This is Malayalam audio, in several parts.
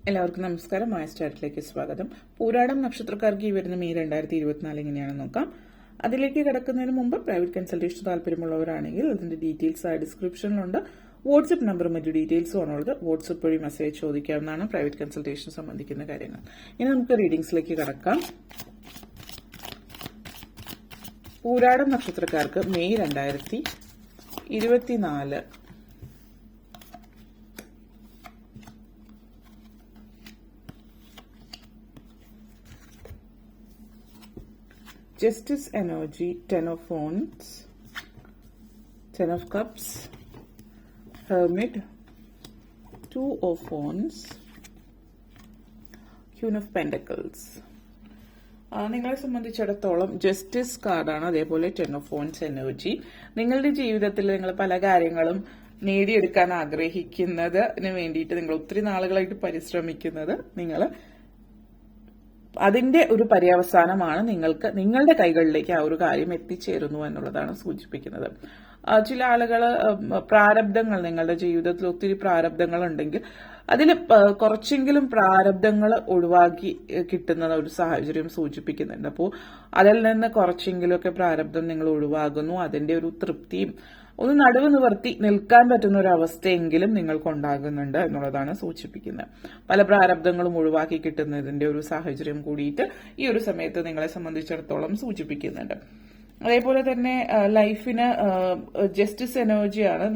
എല്ലാവർക്കും നമസ്കാരം. മായസ്റ്റാറ്റിലേക്ക് സ്വാഗതം. പൂരാടം നക്ഷത്രക്കാർക്ക് ഈ വരുന്ന മെയ് 2024 എങ്ങനെയാണെന്ന് നോക്കാം. അതിലേക്ക് കിടക്കുന്നതിന് മുമ്പ് പ്രൈവറ്റ് കൺസൾട്ടേഷൻ താല്പര്യമുള്ളവരാണെങ്കിൽ അതിന്റെ ഡീറ്റെയിൽസ് ആ ഡിസ്ക്രിപ്ഷനിലുണ്ട്. വാട്സ്ആപ്പ് നമ്പറും മറ്റു ഡീറ്റെയിൽസും ആണുള്ളത്. വാട്സ്ആപ്പ് വഴി മെസ്സേജ് ചോദിക്കാവുന്നതാണ് പ്രൈവറ്റ് കൺസൾട്ടേഷൻ സംബന്ധിക്കുന്ന കാര്യങ്ങൾ. ഇനി നമുക്ക് റീഡിംഗ്സിലേക്ക് കടക്കാം. പൂരാടം നക്ഷത്രക്കാർക്ക് May 2024 Justice energy, 10 of wands, 10 of cups, hermit, 2 of wands, queen of pentacles. നിങ്ങളെ സംബന്ധിച്ചിടത്തോളം ജസ്റ്റിസ് കാർഡാണ്, അതേപോലെ 10 of wands എനർജി. നിങ്ങളുടെ ജീവിതത്തിൽ നിങ്ങൾ പല കാര്യങ്ങളും നേടിയെടുക്കാൻ ആഗ്രഹിക്കുന്നതിന് വേണ്ടിയിട്ട് നിങ്ങൾ ഒത്തിരി നാളുകളായിട്ട് പരിശ്രമിക്കുന്നത് നിങ്ങൾ അതിന്റെ ഒരു പര്യവസാനമാണ് നിങ്ങളുടെ കൈകളിലേക്ക് ആ ഒരു കാര്യം എത്തിച്ചേരുന്നു എന്നുള്ളതാണ് സൂചിപ്പിക്കുന്നത്. ചില ആളുകൾ പ്രാരബ്ധങ്ങൾ, നിങ്ങളുടെ ജീവിതത്തിൽ ഒത്തിരി പ്രാരബ്ധങ്ങൾ ഉണ്ടെങ്കിൽ അതിൽ കുറച്ചെങ്കിലും പ്രാരബ്ധങ്ങൾ ഒഴിവാക്കി കിട്ടുന്ന ഒരു സാഹചര്യം സൂചിപ്പിക്കുന്നുണ്ട്. അപ്പോൾ അതിൽ നിന്ന് കുറച്ചെങ്കിലുമൊക്കെ പ്രാരബ്ധം നിങ്ങൾ ഒഴിവാകുന്നു. അതിന്റെ ഒരു തൃപ്തിയും ഒന്ന് നടുവ് നിവർത്തി നിൽക്കാൻ പറ്റുന്ന ഒരു അവസ്ഥയെങ്കിലും നിങ്ങൾക്കുണ്ടാകുന്നുണ്ട് എന്നുള്ളതാണ് സൂചിപ്പിക്കുന്നത്. പല പ്രാരബ്ധങ്ങളും ഒഴിവാക്കി കിട്ടുന്നതിന്റെ ഒരു സാഹചര്യം കൂടിയിട്ട് ഈ ഒരു സമയത്ത് നിങ്ങളെ സംബന്ധിച്ചിടത്തോളം സൂചിപ്പിക്കുന്നുണ്ട്. അതേപോലെ തന്നെ ലൈഫിന് ജസ്റ്റിസ് എനർജിയാണ്.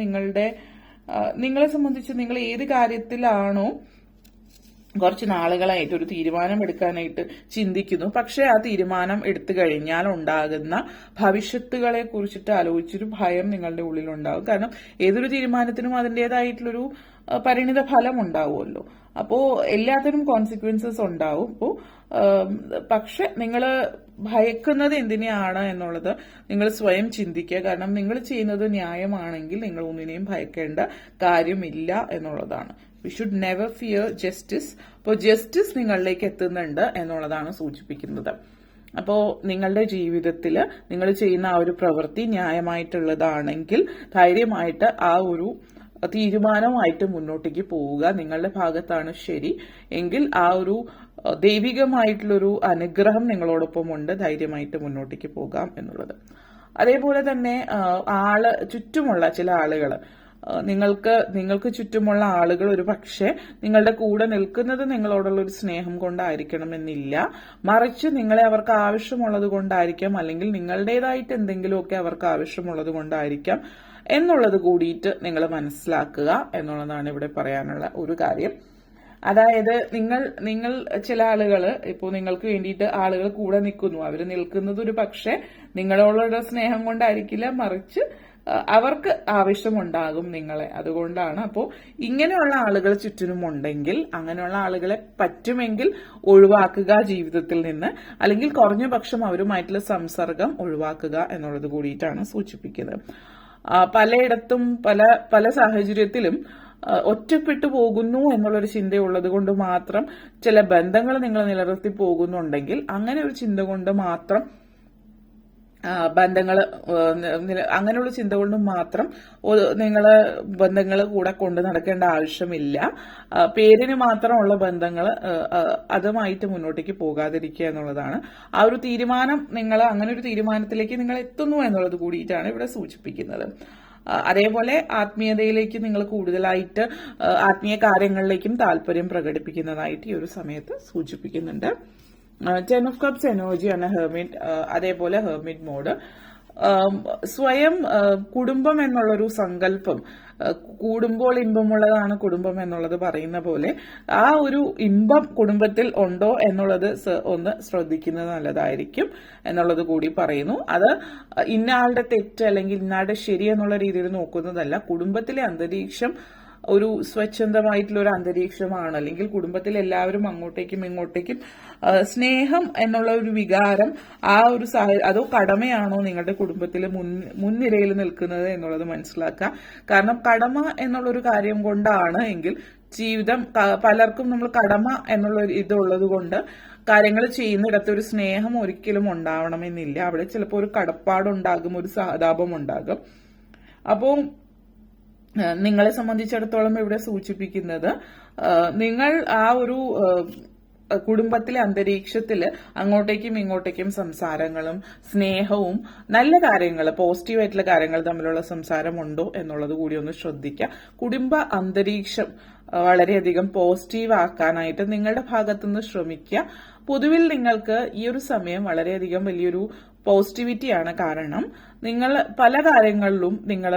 നിങ്ങളെ സംബന്ധിച്ച് നിങ്ങൾ ഏത് കാര്യത്തിലാണോ കുറച്ച് നാളുകളായിട്ട് ഒരു തീരുമാനം എടുക്കാനായിട്ട് ചിന്തിക്കുന്നു, പക്ഷെ ആ തീരുമാനം എടുത്തു കഴിഞ്ഞാൽ ഉണ്ടാകുന്ന ഭവിഷ്യത്തുകളെ കുറിച്ചിട്ട് ആലോചിച്ചൊരു ഭയം നിങ്ങളുടെ ഉള്ളിലുണ്ടാകും. കാരണം ഏതൊരു തീരുമാനത്തിനും അതിൻ്റെതായിട്ടുള്ളൊരു പരിണിത ഫലം ഉണ്ടാവുമല്ലോ. അപ്പോ എല്ലാത്തിനും കോൺസിക്വൻസസ് ഉണ്ടാവും. പക്ഷെ നിങ്ങൾ ഭയക്കുന്നത് എന്തിനെയാണ് എന്നുള്ളത് നിങ്ങൾ സ്വയം ചിന്തിക്കുക. കാരണം നിങ്ങൾ ചെയ്യുന്നത് ന്യായമാണെങ്കിൽ നിങ്ങൾ ഒന്നിനെയും ഭയക്കേണ്ട കാര്യമില്ല എന്നുള്ളതാണ്. We should never fear justice. അപ്പോൾ ജസ്റ്റിസ് നിങ്ങളിലേക്ക് എത്തുന്നുണ്ട് എന്നുള്ളതാണ് സൂചിപ്പിക്കുന്നത്. അപ്പോൾ നിങ്ങളുടെ ജീവിതത്തിൽ നിങ്ങൾ ചെയ്യുന്ന ആ ഒരു പ്രവൃത്തി ന്യായമായിട്ടുള്ളതാണെങ്കിൽ ധൈര്യമായിട്ട് ആ ഒരു തീരുമാനമായിട്ട് മുന്നോട്ടേക്ക് പോവുക. നിങ്ങളുടെ ഭാഗത്താണ് ശരി എങ്കിൽ ആ ഒരു ദൈവികമായിട്ടുള്ളൊരു അനുഗ്രഹം നിങ്ങളോടൊപ്പം ഉണ്ട്. ധൈര്യമായിട്ട് മുന്നോട്ടേക്ക് പോകാം എന്നുള്ളത്. അതേപോലെ തന്നെ ചുറ്റുമുള്ള ചില ആളുകൾ, നിങ്ങൾക്ക് ചുറ്റുമുള്ള ആളുകൾ ഒരു പക്ഷേ നിങ്ങളുടെ കൂടെ നിൽക്കുന്നത് നിങ്ങളോടുള്ള ഒരു സ്നേഹം കൊണ്ടായിരിക്കണമെന്നില്ല, മറിച്ച് നിങ്ങളെ അവർക്ക് ആവശ്യമുള്ളത് കൊണ്ടായിരിക്കാം, അല്ലെങ്കിൽ നിങ്ങളുടേതായിട്ട് എന്തെങ്കിലുമൊക്കെ അവർക്ക് ആവശ്യമുള്ളത് കൊണ്ടായിരിക്കാം എന്നുള്ളത് കൂടിയിട്ട് നിങ്ങൾ മനസ്സിലാക്കുക എന്നുള്ളതാണ് ഇവിടെ പറയാനുള്ള ഒരു കാര്യം. അതായത് നിങ്ങൾ ചില ആളുകൾ ഇപ്പോൾ നിങ്ങൾക്ക് വേണ്ടിയിട്ട് ആളുകൾ കൂടെ നിൽക്കുന്നു. അവർ നിൽക്കുന്നത് ഒരു പക്ഷേ നിങ്ങളോടുള്ള സ്നേഹം കൊണ്ടായിരിക്കില്ല, മറിച്ച് അവർക്ക് ആവശ്യമുണ്ടാകും നിങ്ങളെ. അതുകൊണ്ടാണ്. അപ്പോൾ ഇങ്ങനെയുള്ള ആളുകൾ ചുറ്റിനുമുണ്ടെങ്കിൽ അങ്ങനെയുള്ള ആളുകളെ പറ്റുമെങ്കിൽ ഒഴിവാക്കുക ജീവിതത്തിൽ നിന്ന്, അല്ലെങ്കിൽ കുറഞ്ഞ പക്ഷം അവരുമായിട്ടുള്ള സംസർഗം ഒഴിവാക്കുക എന്നുള്ളത് കൂടിയിട്ടാണ് സൂചിപ്പിക്കുന്നത്. പലയിടത്തും പല സാഹചര്യത്തിലും ഒറ്റപ്പെട്ടു പോകുന്നു എന്നുള്ളൊരു ചിന്തയുള്ളത് കൊണ്ട് മാത്രം ചില ബന്ധങ്ങൾ നിങ്ങൾ നിലനിർത്തി പോകുന്നുണ്ടെങ്കിൽ അങ്ങനെ ഒരു ചിന്ത കൊണ്ട് മാത്രം അങ്ങനെയുള്ള ചിന്ത കൊണ്ട് മാത്രം നിങ്ങൾ ബന്ധങ്ങൾ കൂടെ കൊണ്ട് നടക്കേണ്ട ആവശ്യമില്ല. പേരിന് മാത്രമുള്ള ബന്ധങ്ങൾ അതുമായിട്ട് മുന്നോട്ടേക്ക് പോകാതിരിക്കുക എന്നുള്ളതാണ്. ആ ഒരു തീരുമാനം അങ്ങനെ ഒരു തീരുമാനത്തിലേക്ക് നിങ്ങൾ എത്തുന്നു എന്നുള്ളത് കൂടിയിട്ടാണ് ഇവിടെ സൂചിപ്പിക്കുന്നത്. അതേപോലെ ആത്മീയതയിലേക്ക് നിങ്ങൾ കൂടുതലായിട്ട് ആത്മീയ കാര്യങ്ങളിലേക്കും താല്പര്യം പ്രകടിപ്പിക്കുന്നതായിട്ട് ഈ ഒരു സമയത്ത് സൂചിപ്പിക്കുന്നുണ്ട്. 10 of cups എനർജിയാണ് ഹെർമിറ്റ്. അതേപോലെ ഹെർമിറ്റ് മോഡ് സ്വയം കുടുംബം എന്നുള്ളൊരു സങ്കല്പം, കൂടുമ്പോൾ ഇമ്പമുള്ളതാണ് കുടുംബം എന്നുള്ളത് പറയുന്ന പോലെ ആ ഒരു ഇമ്പം കുടുംബത്തിൽ ഉണ്ടോ എന്നുള്ളത് ഒന്ന് ശ്രദ്ധിക്കുന്നത് നല്ലതായിരിക്കും എന്നുള്ളത് കൂടി പറയുന്നു. അത് ഇന്നയാളുടെ തെറ്റ് അല്ലെങ്കിൽ ഇന്നയാളുടെ ശരി എന്നുള്ള രീതിയിൽ നോക്കുന്നതല്ല. കുടുംബത്തിലെ അന്തരീക്ഷം ഒരു സ്വച്ഛന്തമായിട്ടുള്ള ഒരു അന്തരീക്ഷമാണ്, അല്ലെങ്കിൽ കുടുംബത്തിൽ എല്ലാവരും അങ്ങോട്ടേക്കും ഇങ്ങോട്ടേക്കും സ്നേഹം എന്നുള്ള ഒരു വികാരം ആ ഒരു അതോ കടമയാണോ നിങ്ങളുടെ കുടുംബത്തിൽ മുൻനിരയിൽ നിൽക്കുന്നത് എന്നുള്ളത് മനസ്സിലാക്കുക. കാരണം കടമ എന്നുള്ളൊരു കാര്യം കൊണ്ടാണ് എങ്കിൽ ജീവിതം പലർക്കും നമ്മൾ കടമ എന്നുള്ള ഇതുള്ളത് കൊണ്ട് കാര്യങ്ങൾ ചെയ്യുന്നിടത്ത് ഒരു സ്നേഹം ഒരിക്കലും ഉണ്ടാവണമെന്നില്ല. അവിടെ ചിലപ്പോൾ ഒരു കടപ്പാടുണ്ടാകും, ഒരു സഹതാപം ഉണ്ടാകും. അപ്പോൾ നിങ്ങളെ സംബന്ധിച്ചിടത്തോളം ഇവിടെ സൂചിപ്പിക്കുന്നത് നിങ്ങൾ ആ ഒരു കുടുംബത്തിലെ അന്തരീക്ഷത്തില് അങ്ങോട്ടേക്കും ഇങ്ങോട്ടേക്കും സംസാരങ്ങളും സ്നേഹവും നല്ല കാര്യങ്ങൾ, പോസിറ്റീവായിട്ടുള്ള കാര്യങ്ങൾ തമ്മിലുള്ള സംസാരമുണ്ടോ എന്നുള്ളത് കൂടി ഒന്ന് ശ്രദ്ധിക്കുക. കുടുംബ അന്തരീക്ഷം വളരെയധികം പോസിറ്റീവ് ആക്കാനായിട്ട് നിങ്ങളുടെ ഭാഗത്തുനിന്ന് ശ്രമിക്കുക. പൊതുവിൽ നിങ്ങൾക്ക് ഈ ഒരു സമയം വളരെയധികം വലിയൊരു പോസിറ്റിവിറ്റിയാണ്. കാരണം നിങ്ങൾ പല കാര്യങ്ങളിലും നിങ്ങൾ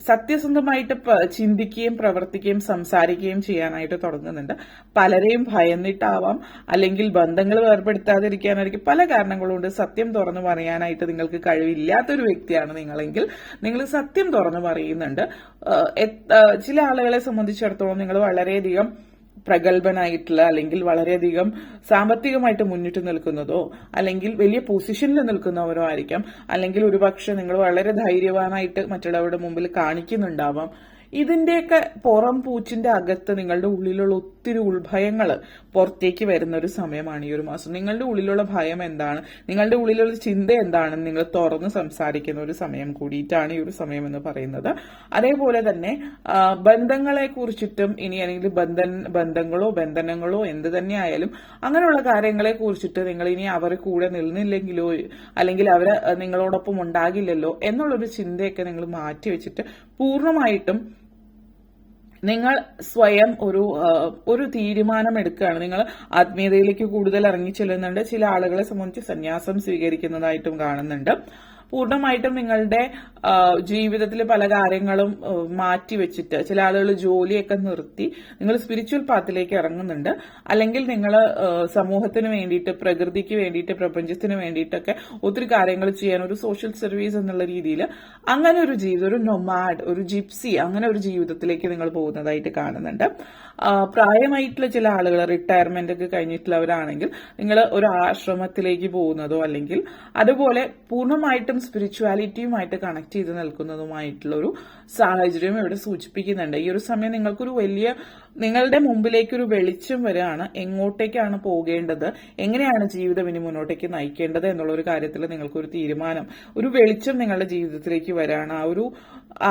സത്യസന്ധമായിട്ട് ചിന്തിക്കുകയും പ്രവർത്തിക്കുകയും സംസാരിക്കുകയും ചെയ്യാനായിട്ട് തുടങ്ങുന്നുണ്ട്. പലരെയും ഭയന്നിട്ടാവാം, അല്ലെങ്കിൽ ബന്ധങ്ങൾ വേർപെടുത്താതിരിക്കാനായിരിക്കും, പല കാരണങ്ങളുണ്ട്. സത്യം തുറന്നു പറയാനായിട്ട് നിങ്ങൾക്ക് കഴിവില്ലാത്തൊരു വ്യക്തിയാണ് നിങ്ങളെങ്കിൽ നിങ്ങൾ സത്യം തുറന്നു പറയുന്നുണ്ട്. ചില ആളുകളെ സംബന്ധിച്ചിടത്തോളം നിങ്ങൾ വളരെയധികം പ്രഗത്ഭനായിട്ടുള്ള, അല്ലെങ്കിൽ വളരെയധികം സാമ്പത്തികമായിട്ട് മുന്നിട്ട് നിൽക്കുന്നതോ അല്ലെങ്കിൽ വലിയ പൊസിഷനിൽ നിൽക്കുന്നവരോ ആയിരിക്കാം. അല്ലെങ്കിൽ ഒരുപക്ഷെ നിങ്ങൾ വളരെ ധൈര്യവാനായിട്ട് മറ്റുള്ളവരുടെ മുമ്പിൽ കാണിക്കുന്നുണ്ടാവാം. ഇതിന്റെയൊക്കെ പുറം പൂച്ചിന്റെ അകത്ത് നിങ്ങളുടെ ഉള്ളിലുള്ള ഒത്തിരി ഉൾഭയങ്ങൾ പുറത്തേക്ക് വരുന്ന ഒരു സമയമാണ് ഈ ഒരു മാസം. നിങ്ങളുടെ ഉള്ളിലുള്ള ഭയം എന്താണ്, നിങ്ങളുടെ ഉള്ളിലുള്ള ചിന്ത എന്താണെന്ന് നിങ്ങൾ തുറന്ന് സംസാരിക്കുന്ന ഒരു സമയം കൂടിയിട്ടാണ് ഈ ഒരു സമയം എന്ന് പറയുന്നത്. അതേപോലെ തന്നെ ബന്ധങ്ങളെ കുറിച്ചിട്ടും ഇനി അല്ലെങ്കിൽ ബന്ധങ്ങളോ ബന്ധനങ്ങളോ എന്ത് തന്നെ ആയാലും അങ്ങനെയുള്ള കാര്യങ്ങളെ കുറിച്ചിട്ട് നിങ്ങൾ ഇനി അവർ കൂടെ നിന്നില്ലെങ്കിലോ അല്ലെങ്കിൽ അവർ നിങ്ങളോടൊപ്പം ഉണ്ടാകില്ലല്ലോ എന്നുള്ളൊരു ചിന്തയൊക്കെ നിങ്ങൾ മാറ്റിവെച്ചിട്ട് പൂർണ്ണമായിട്ടും നിങ്ങൾ സ്വയം ഒരു തീരുമാനം എടുക്കുകയാണ്. നിങ്ങൾ ആത്മീയതയിലേക്ക് കൂടുതൽ ഇറങ്ങി ചെല്ലുന്നുണ്ട്. ചില ആളുകളെ സംബന്ധിച്ച് സന്യാസം സ്വീകരിക്കുന്നതായിട്ടും കാണുന്നുണ്ട്. പൂർണ്ണമായിട്ടും നിങ്ങളുടെ ജീവിതത്തിൽ പല കാര്യങ്ങളും മാറ്റിവെച്ചിട്ട്, ചില ആളുകൾ ജോലിയൊക്കെ നിർത്തി നിങ്ങൾ സ്പിരിച്വൽ പാത്തിലേക്ക് ഇറങ്ങുന്നുണ്ട്. അല്ലെങ്കിൽ നിങ്ങൾ സമൂഹത്തിന് വേണ്ടിയിട്ട്, പ്രകൃതിക്ക് വേണ്ടിയിട്ട്, പ്രപഞ്ചത്തിന് വേണ്ടിയിട്ടൊക്കെ ഒത്തിരി കാര്യങ്ങൾ ചെയ്യാൻ ഒരു സോഷ്യൽ സർവീസ് എന്നുള്ള രീതിയിൽ അങ്ങനെ ഒരു ജീവിതം, ഒരു നൊമാഡ്, ഒരു ജിപ്സി, അങ്ങനെ ഒരു ജീവിതത്തിലേക്ക് നിങ്ങൾ പോകുന്നതായിട്ട് കാണുന്നുണ്ട്. പ്രായമായിട്ടുള്ള ചില ആളുകൾ റിട്ടയർമെന്റ് ഒക്കെ കഴിഞ്ഞിട്ടുള്ളവരാണെങ്കിൽ നിങ്ങൾ ഒരു ആശ്രമത്തിലേക്ക് പോകുന്നതോ അല്ലെങ്കിൽ അതുപോലെ പൂർണ്ണമായിട്ടും സ്പിരിച്വാലിറ്റിയുമായിട്ട് കണക്ട് ചെയ്ത് നിൽക്കുന്നതുമായിട്ടുള്ള ഒരു സാഹചര്യം ഇവിടെ സൂചിപ്പിക്കുന്നുണ്ട്. ഈ ഒരു സമയം നിങ്ങൾക്കൊരു വലിയ, നിങ്ങളുടെ മുമ്പിലേക്ക് ഒരു വെളിച്ചം വരികയാണ്. എങ്ങോട്ടേക്കാണ് പോകേണ്ടത്, എങ്ങനെയാണ് ജീവിതം ഇനി മുന്നോട്ടേക്ക് നയിക്കേണ്ടത് എന്നുള്ള ഒരു കാര്യത്തിൽ നിങ്ങൾക്കൊരു തീരുമാനം, ഒരു വെളിച്ചം നിങ്ങളുടെ ജീവിതത്തിലേക്ക് വരികയാണ്. ആ ഒരു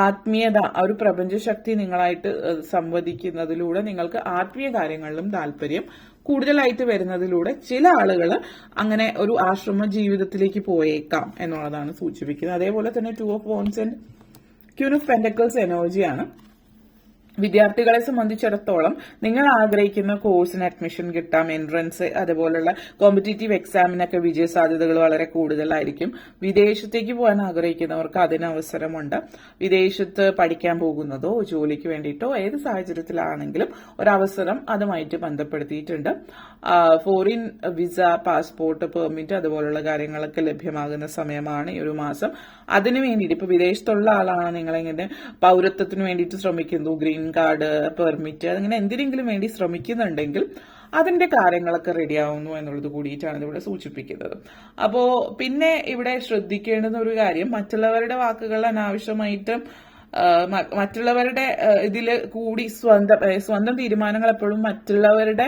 ആത്മീയത, ആ ഒരു പ്രപഞ്ചശക്തി നിങ്ങളായിട്ട് സംവദിക്കുന്നതിലൂടെ നിങ്ങൾക്ക് ആത്മീയ കാര്യങ്ങളിലും താല്പര്യം കൂടുതലായിട്ട് വരുന്നതിലൂടെ ചില ആളുകൾ അങ്ങനെ ഒരു ആശ്രമ ജീവിതത്തിലേക്ക് പോയേക്കാം എന്നുള്ളതാണ് സൂചിപ്പിക്കുന്നത്. അതേപോലെ തന്നെ 2 of Wands and Queen of Pentacles എനർജിയാണ്. വിദ്യാർത്ഥികളെ സംബന്ധിച്ചിടത്തോളം നിങ്ങൾ ആഗ്രഹിക്കുന്ന കോഴ്സിന് അഡ്മിഷൻ കിട്ടാം, എൻട്രൻസ്, അതുപോലുള്ള കോമ്പറ്റീറ്റീവ് എക്സാമിനൊക്കെ വിജയ സാധ്യതകൾ വളരെ കൂടുതലായിരിക്കും. വിദേശത്തേക്ക് പോകാൻ ആഗ്രഹിക്കുന്നവർക്ക് അതിന് അവസരമുണ്ട്. വിദേശത്ത് പഠിക്കാൻ പോകുന്നതോ ജോലിക്ക് വേണ്ടിയിട്ടോ ഏത് സാഹചര്യത്തിലാണെങ്കിലും ഒരവസരം അതുമായിട്ട് ബന്ധപ്പെടുത്തിയിട്ടുണ്ട്. ഫോറിൻ വിസ, പാസ്പോർട്ട്, പെർമിറ്റ് അതുപോലുള്ള കാര്യങ്ങളൊക്കെ ലഭ്യമാകുന്ന സമയമാണ് ഈ ഒരു മാസം. അതിനു വേണ്ടിയിട്ട് ഇപ്പൊ വിദേശത്തുള്ള ആളാണ് നിങ്ങളിങ്ങനെ പൗരത്വത്തിന് വേണ്ടിയിട്ട് ശ്രമിക്കുന്നു, ഗ്രീൻ കാർഡ്, പെർമിറ്റ്, അങ്ങനെ എന്തിനെങ്കിലും വേണ്ടി ശ്രമിക്കുന്നുണ്ടെങ്കിൽ അതിന്റെ കാര്യങ്ങളൊക്കെ റെഡിയാവുന്നു എന്നുള്ളത് കൂടിയിട്ടാണ് ഇവിടെ സൂചിപ്പിക്കുന്നത്. അപ്പോ പിന്നെ ഇവിടെ ശ്രദ്ധിക്കേണ്ടുന്ന ഒരു കാര്യം, മറ്റുള്ളവരുടെ വാക്കുകൾ അനാവശ്യമായിട്ട് മറ്റുള്ളവരുടെ ഇതിൽ കൂടി സ്വന്തം തീരുമാനങ്ങൾ എപ്പോഴും മറ്റുള്ളവരുടെ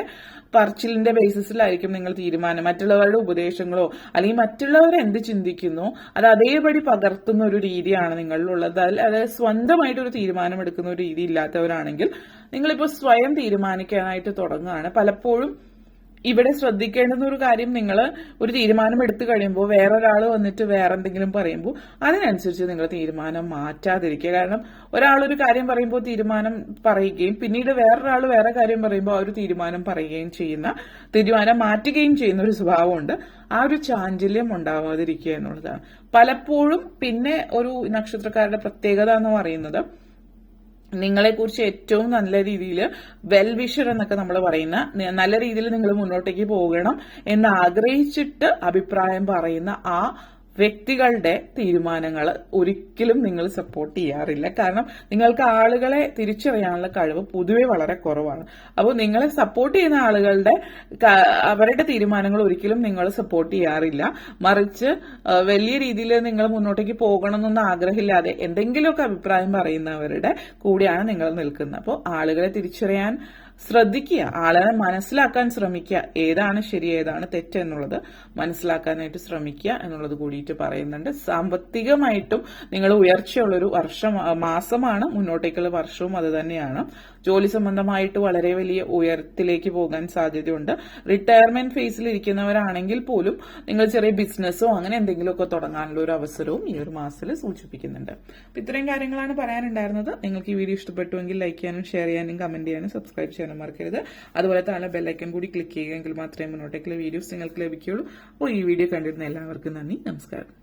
പറച്ചിലിന്റെ ബേസിസിലായിരിക്കും നിങ്ങൾ തീരുമാനം. മറ്റുള്ളവരുടെ ഉപദേശങ്ങളോ അല്ലെങ്കിൽ മറ്റുള്ളവർ എന്ത് ചിന്തിക്കുന്നോ അത് അതേപടി പകർത്തുന്ന ഒരു രീതിയാണ് നിങ്ങളിലുള്ളത്. അതായത് സ്വന്തമായിട്ടൊരു തീരുമാനം എടുക്കുന്ന ഒരു രീതി ഇല്ലാത്തവരാണെങ്കിൽ നിങ്ങളിപ്പോൾ സ്വയം തീരുമാനിക്കാനായിട്ട് തുടങ്ങുകയാണ്. പലപ്പോഴും ഇവിടെ ശ്രദ്ധിക്കേണ്ടുന്ന ഒരു കാര്യം, നിങ്ങൾ ഒരു തീരുമാനം എടുത്തു കഴിയുമ്പോൾ വേറൊരാൾ വന്നിട്ട് വേറെ എന്തെങ്കിലും പറയുമ്പോൾ അതിനനുസരിച്ച് നിങ്ങൾ തീരുമാനം മാറ്റാതിരിക്കുക. കാരണം ഒരാളൊരു കാര്യം പറയുമ്പോൾ തീരുമാനം പറയുകയും പിന്നീട് വേറൊരാൾ വേറെ കാര്യം പറയുമ്പോൾ ആ ഒരു തീരുമാനം പറയുകയും ചെയ്യുന്ന, തീരുമാനം മാറ്റുകയും ചെയ്യുന്ന ഒരു സ്വഭാവമുണ്ട്. ആ ഒരു ചാഞ്ചല്യം ഉണ്ടാവാതിരിക്കുക എന്നുള്ളതാണ് പലപ്പോഴും. പിന്നെ ഒരു നക്ഷത്രക്കാരുടെ പ്രത്യേകത എന്ന് പറയുന്നത്, നിങ്ങളെക്കുറിച്ച് ഏറ്റവും നല്ല രീതിയിൽ വെൽ വിഷർ എന്നൊക്കെ നമ്മൾ പറയുന്ന, നല്ല രീതിയിൽ നിങ്ങൾ മുന്നോട്ടേക്ക് പോകണം എന്ന് ആഗ്രഹിച്ചിട്ട് അഭിപ്രായം പറയുന്ന ആ വ്യക്തികളുടെ തീരുമാനങ്ങൾ ഒരിക്കലും നിങ്ങൾ സപ്പോർട്ട് ചെയ്യാറില്ല. കാരണം നിങ്ങൾക്ക് ആളുകളെ തിരിച്ചറിയാനുള്ള കഴിവ് പൊതുവെ വളരെ കുറവാണ്. അപ്പോൾ നിങ്ങളെ സപ്പോർട്ട് ചെയ്യുന്ന ആളുകളുടെ അവരുടെ തീരുമാനങ്ങൾ ഒരിക്കലും നിങ്ങൾ സപ്പോർട്ട് ചെയ്യാറില്ല. മറിച്ച് വലിയ രീതിയിൽ നിങ്ങൾ മുന്നോട്ടേക്ക് പോകണം എന്നൊന്നും ആഗ്രഹമില്ലാതെ എന്തെങ്കിലുമൊക്കെ അഭിപ്രായം പറയുന്നവരുടെ കൂടെയാണ് നിങ്ങൾ നിൽക്കുന്നത്. അപ്പോൾ ആളുകളെ തിരിച്ചറിയാൻ ശ്രദ്ധിക്കുക, ആളെ മനസ്സിലാക്കാൻ ശ്രമിക്കുക, ഏതാണ് ശരി ഏതാണ് തെറ്റ് എന്നുള്ളത് മനസ്സിലാക്കാനായിട്ട് ശ്രമിക്കുക എന്നുള്ളത് കൂടിയിട്ട് പറയുന്നുണ്ട്. സാമ്പത്തികമായിട്ടും നിങ്ങൾ ഉയർച്ചയുള്ളൊരു മാസമാണ്, മുന്നോട്ടേക്കുള്ള വർഷവും അത് തന്നെയാണ്. ജോലി സംബന്ധമായിട്ട് വളരെ വലിയ ഉയരത്തിലേക്ക് പോകാൻ സാധ്യതയുണ്ട്. റിട്ടയർമെന്റ് ഫേസിൽ ഇരിക്കുന്നവരാണെങ്കിൽ പോലും നിങ്ങൾ ചെറിയ ബിസിനസ്സോ അങ്ങനെ എന്തെങ്കിലുമൊക്കെ തുടങ്ങാനുള്ള ഒരു അവസരവും ഈ ഒരു മാസത്തിൽ സൂചിപ്പിക്കുന്നുണ്ട്. അപ്പൊ ഇത്രയും കാര്യങ്ങളാണ് പറയാനുണ്ടായിരുന്നത്. നിങ്ങൾക്ക് ഈ വീഡിയോ ഇഷ്ടപ്പെട്ടുവെങ്കിൽ ലൈക്ക് ചെയ്യാനും ഷെയർ ചെയ്യാനും കമന്റ് ചെയ്യാനും സബ്സ്ക്രൈബ് ചെയ്യാനും മറക്കരുത്. അതുപോലെ തന്നെ ബെല്ലൈക്കൻ കൂടി ക്ലിക്ക് ചെയ്യുമെങ്കിൽ മാത്രമേ മുന്നോട്ടേക്കുള്ള വീഡിയോസ് നിങ്ങൾക്ക് ലഭിക്കുകയുള്ളൂ. അപ്പോൾ ഈ വീഡിയോ കണ്ടിരുന്ന എല്ലാവർക്കും നന്ദി, നമസ്കാരം.